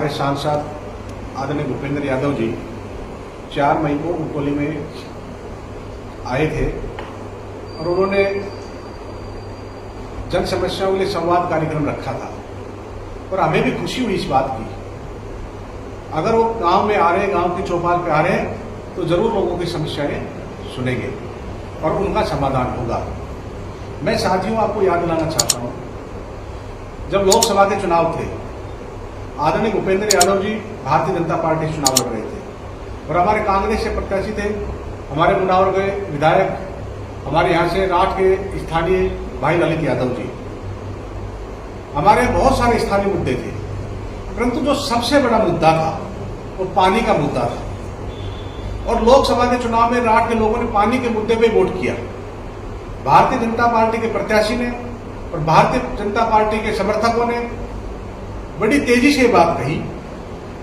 हमारे सांसद आदरणीय भूपेंद्र यादव जी 4 मई को उटोली में आए थे और उन्होंने जन समस्याओं के लिए संवाद कार्यक्रम रखा था और हमें भी खुशी हुई इस बात की। अगर वो गांव में आ रहे हैं, गांव की चौपाल पे आ रहे हैं, तो जरूर लोगों की समस्याएं सुनेंगे और उनका समाधान होगा। मैं साथियों आपको याद दिलाना चाहता हूं, जब लोकसभा के चुनाव थे, आदरणीय भूपेंद्र यादव जी भारतीय जनता पार्टी से चुनाव लड़ रहे थे और हमारे कांग्रेस से प्रत्याशी थे हमारे मुनावर के विधायक, हमारे यहाँ से राठ के स्थानीय भाई ललित यादव जी। हमारे बहुत सारे स्थानीय मुद्दे थे, परंतु जो सबसे बड़ा मुद्दा था वो पानी का मुद्दा था और लोकसभा के चुनाव में राठ के लोगों ने पानी के मुद्दे पे वोट किया। भारतीय जनता पार्टी के प्रत्याशी ने और भारतीय जनता पार्टी के समर्थकों ने बड़ी तेजी से बात कही,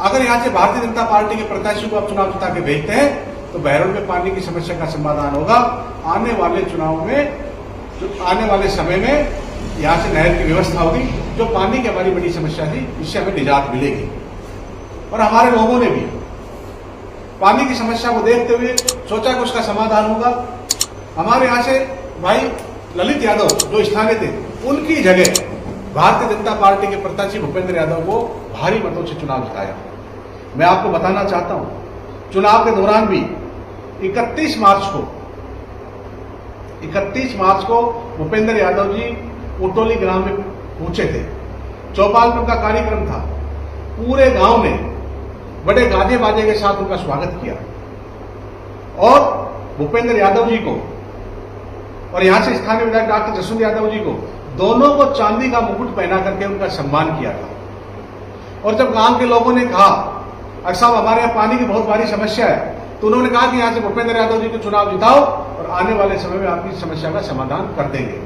अगर यहां से भारतीय जनता पार्टी के प्रत्याशी को आप चुनाव जिता के भेजते हैं तो बहरौल में पानी की समस्या का समाधान होगा। आने वाले चुनाव में, जो आने वाले समय में यहां से नहर की व्यवस्था होगी, जो पानी की हमारी बड़ी समस्या थी, इससे हमें निजात मिलेगी। और हमारे लोगों ने भी पानी की समस्या को देखते हुए सोचा कि उसका समाधान होगा। हमारे यहां से भाई ललित यादव जो स्थानीय थे, उनकी जगह भारतीय जनता पार्टी के प्रत्याशी भूपेंद्र यादव को भारी मतों से चुनाव जिताया। मैं आपको बताना चाहता हूं, चुनाव के दौरान भी 31 मार्च को भूपेंद्र यादव जी उटोली ग्राम में पहुंचे थे। चौपाल पर उनका कार्यक्रम था। पूरे गांव ने बड़े गाजे बाजे के साथ उनका स्वागत किया और भूपेंद्र यादव जी को और यहां से स्थानीय विधायक डॉक्टर जसवंत यादव जी को, दोनों को चांदी का मुकुट पहना करके उनका सम्मान किया था। और जब गांव के लोगों ने कहा अगर साहब हमारे यहाँ पानी की बहुत भारी समस्या है, तो उन्होंने कहा कि यहां से भूपेंद्र यादव जी को चुनाव जिताओ और आने वाले समय में आपकी समस्या का समाधान कर देंगे।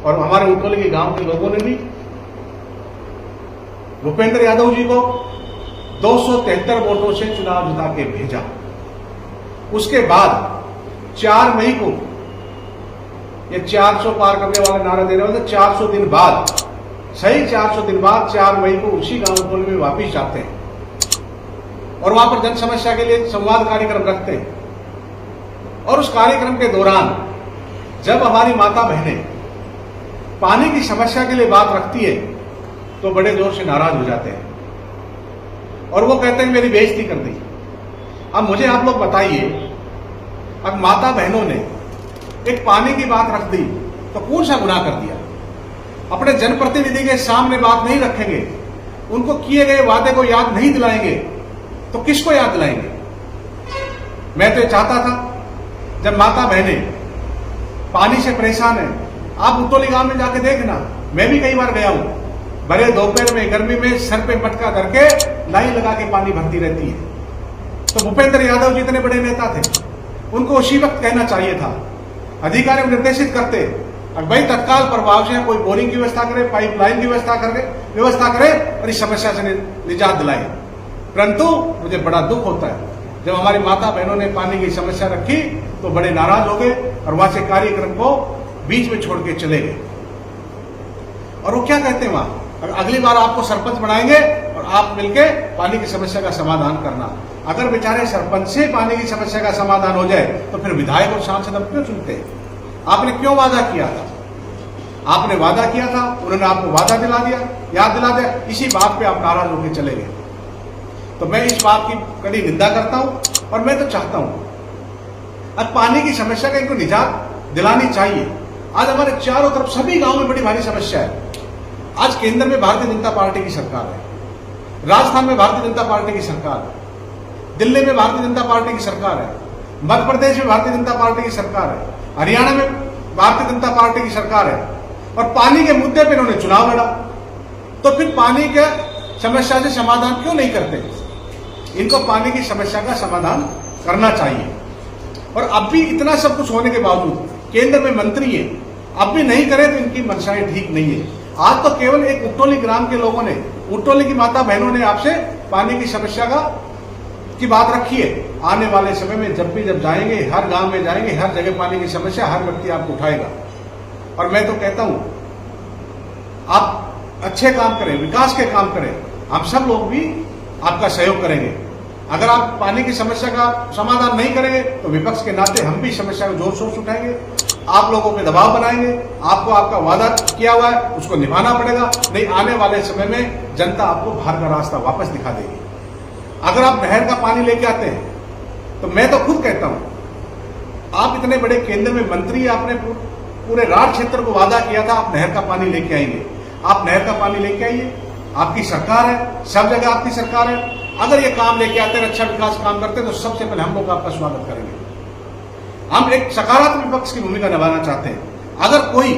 और हमारे उटोली के गांव के लोगों ने भी भूपेंद्र यादव जी को 273 वोटों से चुनाव जिता के भेजा। उसके बाद 4 मई को ये 400 पार करने वाले नारा दे रहे होते, 400 दिन बाद, सही 400 दिन बाद 4 मई को उसी गांव उटोली में वापिस जाते हैं और वहां पर जन समस्या के लिए संवाद कार्यक्रम रखते हैं। और उस कार्यक्रम के दौरान जब हमारी माता बहनें पानी की समस्या के लिए बात रखती है तो बड़े जोर से नाराज हो जाते हैं और वो कहते हैं मेरी बेइज्जती कर दी। अब मुझे आप लोग बताइए, अब माता बहनों ने एक पानी की बात रख दी तो कौन सा गुनाह कर दिया? अपने जनप्रतिनिधि के सामने बात नहीं रखेंगे, उनको किए गए वादे को याद नहीं दिलाएंगे, तो किसको याद दिलाएंगे? मैं तो चाहता था जब माता बहनें पानी से परेशान है, आप उटोली गांव में जाके देखना, मैं भी कई बार गया हूं, भरे दोपहर में गर्मी में सर पे मटका करके लाइन लगा के पानी भरती रहती है। तो भूपेंद्र यादव जी इतने बड़े नेता थे, उनको उसी वक्त कहना चाहिए था, अधिकारी निर्देशित करते और भाई तत्काल प्रभाव से कोई बोरिंग की व्यवस्था करे, पाइपलाइन की व्यवस्था करे और इस समस्या से निजात दिलाए। परंतु मुझे बड़ा दुख होता है जब हमारी माता बहनों ने पानी की समस्या रखी तो बड़े नाराज हो गए और वहां से कार्यक्रम को बीच में छोड़ के चले गए। और वो क्या कहते हैं वहां, अगली बार आपको सरपंच बनाएंगे और आप मिलके पानी की समस्या का समाधान करना। अगर बेचारे सरपंच से पानी की समस्या का समाधान हो जाए तो फिर विधायक और सांसद अब क्यों चुनते हैं? आपने क्यों वादा किया था? आपने वादा किया था, उन्होंने आपको वादा दिला दिया, याद दिला दिया, इसी बात पे आप नाराज होकर चले गए। तो मैं इस बात की कड़ी निंदा करता हूं और मैं तो चाहता हूं अब पानी की समस्या का इनको निजात दिलानी चाहिए। आज हमारे चारों तरफ सभी गांव में बड़ी भारी समस्या है। आज केंद्र में भारतीय जनता पार्टी की सरकार है, राजस्थान में भारतीय जनता पार्टी की सरकार है, दिल्ली में भारतीय जनता पार्टी की सरकार है, मध्य प्रदेश में भारतीय जनता पार्टी की सरकार है, हरियाणा में भारतीय जनता पार्टी की सरकार है और पानी के मुद्दे पर इन्होंने चुनाव लड़ा। तो फिर पानी के समस्या से समाधान क्यों नहीं करते? इनको पानी की समस्या का समाधान करना चाहिए। और अब भी इतना सब कुछ होने के बावजूद केंद्र में मंत्री है, अब भी नहीं करे तो इनकी मंशाएं ठीक नहीं है। आज तो केवल एक उटोली ग्राम के लोगों ने, उटोली की माता बहनों ने आपसे पानी की समस्या की बात रखी है। आने वाले समय में जब जाएंगे, हर गांव में जाएंगे, हर जगह पानी की समस्या हर व्यक्ति आपको उठाएगा। और मैं तो कहता हूं आप अच्छे काम करें, विकास के काम करें। हम सब लोग भी आपका सहयोग करेंगे। अगर आप पानी की समस्या का समाधान नहीं करेंगे तो विपक्ष के नाते हम भी समस्या को जोर शोर से उठाएंगे, आप लोगों पे दबाव बनाएंगे। आपको आपका वादा किया हुआ है उसको निभाना पड़ेगा, नहीं आने वाले समय में जनता आपको बाहर का रास्ता वापस दिखा देगी। अगर आप नहर का पानी लेके आते हैं तो मैं तो खुद कहता हूं, आप इतने बड़े केंद्र में मंत्री, आपने पूरे राज क्षेत्र को वादा किया था आप नहर का पानी लेके आएंगे। आप नहर का पानी लेके आइए, आपकी सरकार है, सब जगह आपकी सरकार है। अगर ये काम लेके आते हैं, अच्छा विकास काम करते हैं तो सबसे पहले हम लोग आपका स्वागत करेंगे। हम एक सकारात्मक विपक्ष की भूमिका निभाना चाहते हैं। अगर कोई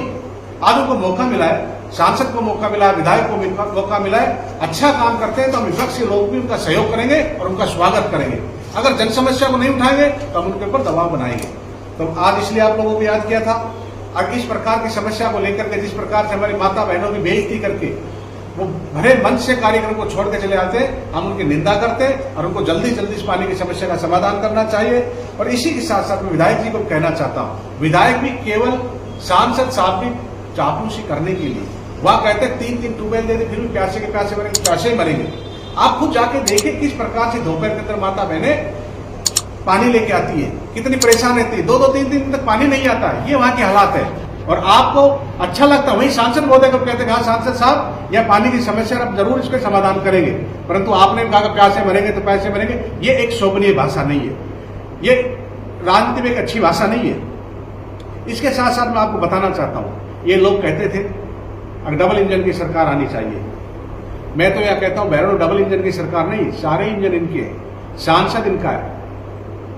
आज उनको मौका मिला है, सांसद को मौका मिला है, विधायक को मौका मिला है, अच्छा काम करते हैं तो हम विपक्ष के लोग भी उनका सहयोग करेंगे और उनका स्वागत करेंगे। अगर जन समस्या को नहीं उठाएंगे तो हम उनके ऊपर दबाव बनाएंगे। तो आज इसलिए आप लोगों को याद किया था। अब इस प्रकार की समस्या को लेकर के जिस प्रकार से हमारी माता बहनों की बेइज्जती करके वो भरे मन से कार्यक्रम को छोड़ के चले आते, हम उनकी निंदा करते और उनको जल्दी जल्दी इस पानी की समस्या का समाधान करना चाहिए। और इसी के साथ साथ मैं विधायक जी को कहना चाहता हूं, विधायक भी केवल सांसद साहब की चापलूसी करने के लिए वह कहते 3-3 ट्यूबवेल दे दे फिर भी प्यासे के प्यासे मरेंगे, प्यासे ही मरेंगे। आप खुद जाके देखिए किस प्रकार से दोपहर के अंदर माता बहनें पानी लेके आती है, कितनी परेशान रहती है, 2-2-3 दिन तक पानी नहीं आता है। ये वहां के हालात है। और आपको अच्छा लगता है, वही सांसद महोदय को कहते हैं हाँ सांसद साहब यह पानी की समस्या आप जरूर इसका समाधान करेंगे, परंतु आपने कहा प्यासे मरेंगे तो पैसे मरेंगे। ये एक शोभनीय भाषा नहीं है, ये राजनीति में एक अच्छी भाषा नहीं है। इसके साथ साथ मैं आपको बताना चाहता हूं, ये लोग कहते थे डबल इंजन की सरकार आनी चाहिए। मैं तो यह कहता हूं बहरों डबल इंजन की सरकार नहीं, सारे इंजन इनके हैं। सांसद इनका है,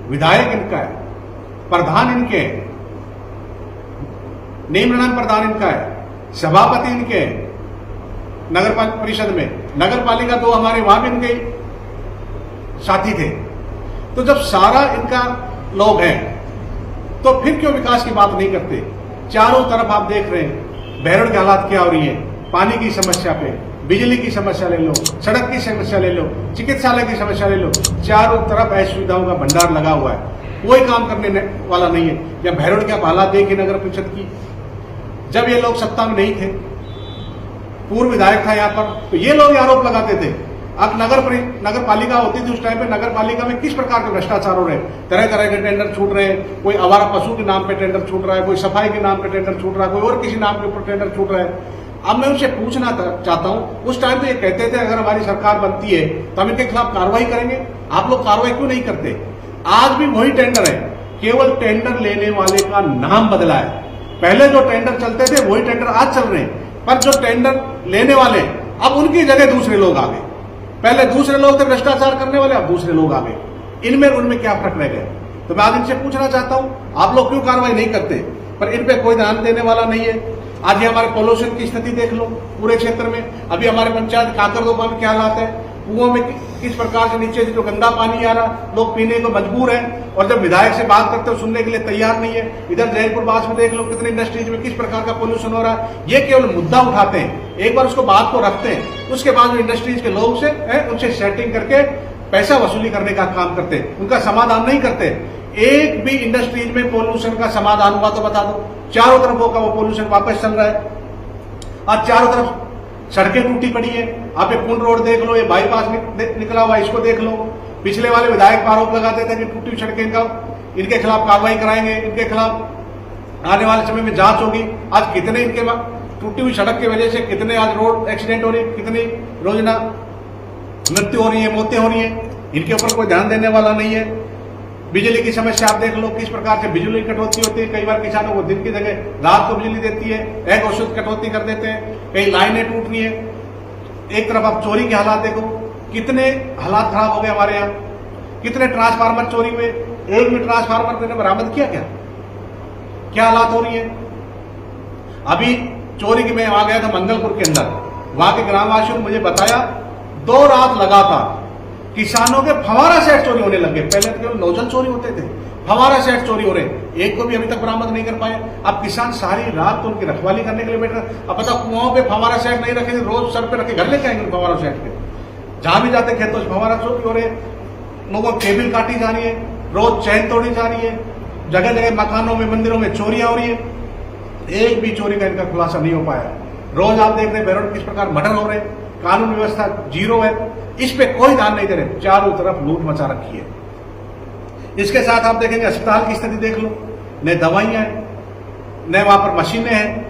विधायक इनका है, प्रधान इनके हैं, नियमन प्रधान इनका है, सभापति इनके हैं नगर परिषद में, नगर पालिका तो हमारे वहां भी इनके साथी थे। तो जब सारा इनका लोग हैं तो फिर क्यों विकास की बात नहीं करते? चारों तरफ आप देख रहे हैं बहरोड़ के हालात क्या हो रही है। पानी की समस्या पे, बिजली की समस्या ले लो, सड़क की समस्या ले लो, चिकित्सालय की समस्या ले लो, चारों तरफ असुविधाओं का भंडार लगा हुआ है, कोई काम करने वाला नहीं है। या बहरोड़ के हालात देखिए नगर परिषद की, जब ये लोग सत्ता में नहीं थे, पूर्व विधायक था यहाँ पर, तो ये लोग आरोप लगाते थे। अब नगर पालिका होती थी उस टाइम पे, नगर पालिका में किस प्रकार के भ्रष्टाचार हो रहे हैं, तरह तरह के टेंडर छूट रहे हैं, कोई आवारा पशु के नाम पे टेंडर छूट रहा है, कोई सफाई के नाम पे टेंडर छूट रहा है, कोई और किसी नाम के ऊपर टेंडर छूट रहा है। अब मैं उनसे पूछना चाहता हूं, उस टाइम पे ये कहते थे अगर हमारी सरकार बनती है तो हम इनके खिलाफ कार्रवाई करेंगे, आप लोग कार्रवाई क्यों नहीं करते? आज भी वही टेंडर है, केवल टेंडर लेने वाले का नाम बदला है। पहले जो टेंडर चलते थे वही टेंडर आज चल रहे हैं, पर जो टेंडर लेने वाले अब उनकी जगह दूसरे लोग आ गए। पहले दूसरे लोग थे भ्रष्टाचार करने वाले, अब दूसरे लोग आ गए। इनमें उनमें क्या फर्क रह गया? तो मैं आज इनसे पूछना चाहता हूं, आप लोग क्यों कार्रवाई नहीं करते? पर इन पे कोई ध्यान देने वाला नहीं है। आज ये हमारे पोल्यूशन की स्थिति देख लो पूरे क्षेत्र में। अभी हमारे पंचायत काकरदोबा में क्या हालात है, कुओं में किस प्रकार से नीचे से जो गंदा पानी आ रहा, लोग पीने को मजबूर हैं। और जब विधायक से बात करते हो सुनने के लिए तैयार नहीं है। इधर जयपुर बास में देख लो कितने इंडस्ट्रीज में किस प्रकार का पोल्यूशन हो रहा है। ये केवल मुद्दा उठाते हैं, एक बार उसको बात को रखते हैं, उसके बाद इंडस्ट्रीज के लोग से उनसे सेटिंग करके पैसा वसूली करने का काम करते हैं, उनका समाधान नहीं करते। एक भी इंडस्ट्रीज में पोल्यूशन का समाधान हुआ तो बता दो। चारों तरफों का वो पोल्यूशन वापस चल रहा है। आज चारों तरफ सड़कें टूटी पड़ी है। आप एक पुल रोड देख लो, ये बाईपास निकला हुआ, इसको देख लो। पिछले वाले विधायक आरोप लगाते थे कि टूटी सड़कें का इनके खिलाफ कार्रवाई कराएंगे, इनके खिलाफ आने वाले समय में जांच होगी। आज कितने इनके टूटी हुई सड़क की वजह से कितने आज रोड एक्सीडेंट हो रही है, कितनी रोजाना मृत्यु हो रही है, मौतें हो रही है। इनके ऊपर कोई ध्यान देने वाला नहीं है। बिजली की समस्या आप देख लो, किस प्रकार से बिजली कटौती होती है। कई बार किसानों को दिन की जगह रात को बिजली देती है, एक औसत कटौती कर देते हैं, कई लाइनें टूट रही है। एक तरफ आप चोरी के हालात देखो, कितने हालात खराब हो गए हमारे यहाँ। कितने ट्रांसफार्मर चोरी हुए, एक भी ट्रांसफार्मर मैंने बरामद किया क्या हालात हो रही है। अभी चोरी की मैं वहां गया था मंगलपुर के अंदर, वहां के ग्रामवासियों ने मुझे बताया 2 रात लगातार किसानों के फवारा सेट चोरी होने लगे। पहले तो केवल नोजल चोरी होते थे, फवारा सेट चोरी हो रहे, एक को भी अभी तक बरामद नहीं कर पाए। अब किसान सारी रात तो उनकी रखवाली करने के लिए बैठ रहे। अब बताओ कुआं पे फवारा सेट नहीं रखेंगे, रोज सर पे रखे घर लेके आएंगे फवारा सेट पे। जहां भी जाते खेतों से फवारा चोरी हो रहे, लोगों की केबिल काटी जा रही है, रोज चैन तोड़ी जा रही है, जगह जगह मकानों में मंदिरों में चोरियां हो रही है। एक भी चोरी का इनका खुलासा नहीं हो पाया। रोज आप देख रहे हैं बहरोड़ किस प्रकार मर्डर हो रहे हैं। कानून व्यवस्था जीरो है, इस पे कोई ध्यान नहीं दे रहे, चारों तरफ लूट मचा रखी है। इसके साथ आप देखेंगे अस्पताल की स्थिति देख लो, न दवाइयां हैं, न वहां पर मशीनें हैं,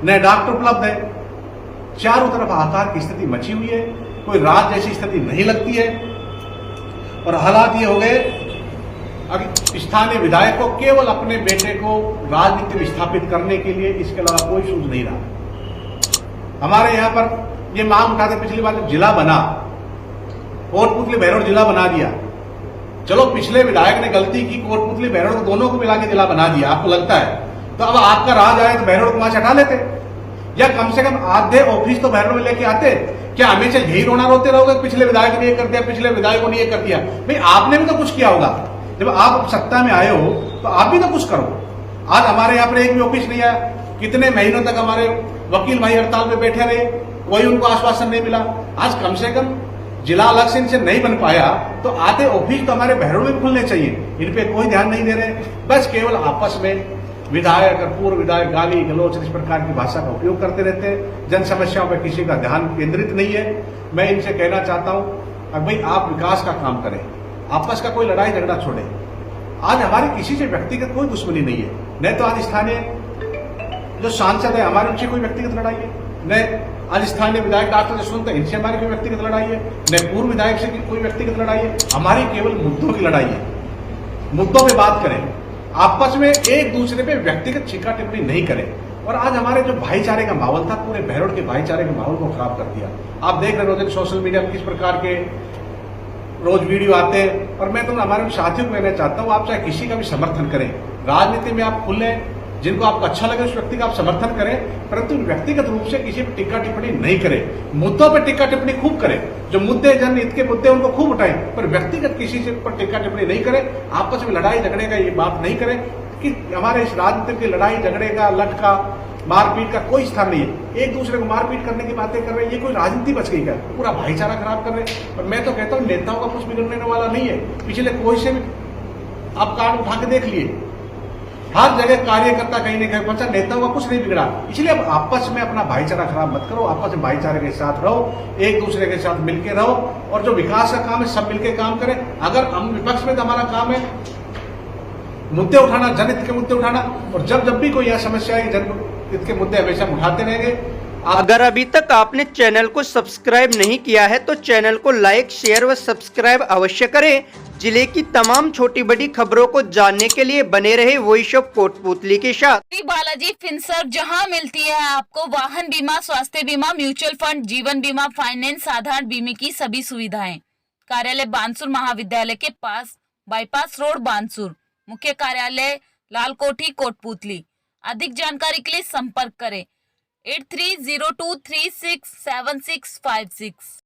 न डॉक्टर उपलब्ध है, चारों तरफ हाहाकार की स्थिति मची हुई है, कोई रात जैसी स्थिति नहीं लगती है। और हालात ये हो गए, स्थानीय विधायक को केवल अपने बेटे को राजनीति में स्थापित करने के लिए, इसके अलावा कोई सूझ नहीं रहा। हमारे यहां पर ये मांग उठाते, पिछली बार जब जिला बना, कोटपुतली बहरोड जिला बना दिया, चलो पिछले विधायक ने गलती की, कोटपुतली बहरोड को दोनों को मिला के जिला बना दिया, आपको लगता है, तो अब आपका राज आए तो बहरोड को वहां से हटा लेते, या कम से कम आधे ऑफिस तो बहरोड में लेके आते। क्या हमेशा यही रोना रोते रहोगे, पिछले विधायक ने ये कर दिया, पिछले विधायकों ने ये कर दिया? भाई आपने भी तो कुछ किया होगा, जब आप सत्ता में आए हो तो आप भी तो कुछ करो। आज हमारे यहाँ पर एक भी ऑफिस नहीं आया, कितने महीनों तक हमारे वकील भाई हड़ताल पे बैठे रहे, कोई उनको आश्वासन नहीं मिला। आज कम से कम जिला अलग से इनसे नहीं बन पाया तो आधे ऑफिस तो हमारे बहरोड में खुलने चाहिए, इन पे कोई ध्यान नहीं दे रहे। बस केवल आपस में विधायक और पूर्व विधायक गाली गलौज इस प्रकार की भाषा का उपयोग करते रहते हैं, जन समस्याओं पर किसी का ध्यान केंद्रित नहीं है। मैं इनसे कहना चाहता हूं, भाई आप विकास का काम करें, आपस का कोई लड़ाई झगड़ा छोड़े। आज हमारी किसी से व्यक्तिगत कोई दुश्मनी नहीं है, न तो आज स्थानीय जो सांसद है हमारे उनसे कोई व्यक्तिगत लड़ाई है, न आज स्थानीय विधायक डॉक्टर जसवंत इनसे हमारी कोई व्यक्तिगत लड़ाई है, न पूर्व विधायक से कोई व्यक्तिगत लड़ाई है। हमारी केवल मुद्दों की लड़ाई है, मुद्दों पे बात करें, आपस में एक दूसरे पे व्यक्तिगत टीका टिप्पणी नहीं करें। और आज हमारे जो भाईचारे का माहौल था, पूरे बहरोड के भाईचारे के माहौल को खराब कर दिया। आप देख रहे हो सोशल मीडिया पर किस प्रकार के रोज वीडियो आते हैं। और मैं तो हमारे साथियों को कहना चाहता हूं, आप चाहे किसी का भी समर्थन करें, राजनीति में आप खुले, जिनको आपको अच्छा लगे उस व्यक्ति का आप समर्थन करें, परंतु व्यक्तिगत रूप से किसी पर टिक्का टिप्पणी नहीं करें। मुद्दों पर टिक्का टिप्पणी खूब करें, जो मुद्दे जनहित के मुद्दे उनको खूब उठाएं, पर व्यक्तिगत किसी से पर टिक्का टिप्पणी नहीं करें। आपस में लड़ाई झगड़े का ये बात नहीं करें कि हमारे इस राजनीति की लड़ाई झगड़े का, लटका मारपीट का कोई स्थान नहीं है। एक दूसरे को मारपीट करने की बातें कर रहे हैं, ये कोई राजनीति बच गई क्या? पूरा भाईचारा खराब कर रहे हैं। और मैं तो कहता हूं नेताओं का कुछ बिगड़ने वाला नहीं है, पिछले कोई से भी आप कार्ड उठा के देख लिए, हर जगह कार्यकर्ता कहीं ना कहीं पहुंचा, नेताओं का कुछ नहीं बिगड़ा। इसलिए अब आपस में अपना भाईचारा खराब मत करो, आपस में भाईचारे के साथ रहो, एक दूसरे के साथ मिलकर रहो, और जो विकास का काम है सब मिलकर काम करें। अगर हम विपक्ष में तो हमारा काम है मुद्दे उठाना, जनहित के मुद्दे उठाना, और जब भी कोई यह समस्या है जनहित के मुद्दे हमेशा उठाते रहेंगे। अगर अभी तक आपने चैनल को सब्सक्राइब नहीं किया है तो चैनल को लाइक, शेयर व सब्सक्राइब अवश्य करें। जिले की तमाम छोटी बड़ी खबरों को जानने के लिए बने रहे वॉइस ऑफ कोटपुतली के साथ। श्री बालाजी फिनसर्व, जहां मिलती है आपको वाहन बीमा, स्वास्थ्य बीमा, म्यूचुअल फंड, जीवन बीमा, फाइनेंस, साधारण बीमे की सभी सुविधाएं। कार्यालय बानसूर महाविद्यालय के पास, बाईपास रोड बानसूर। मुख्य कार्यालय लालकोठी कोटपुतली। अधिक जानकारी के लिए संपर्क करें 8302367656।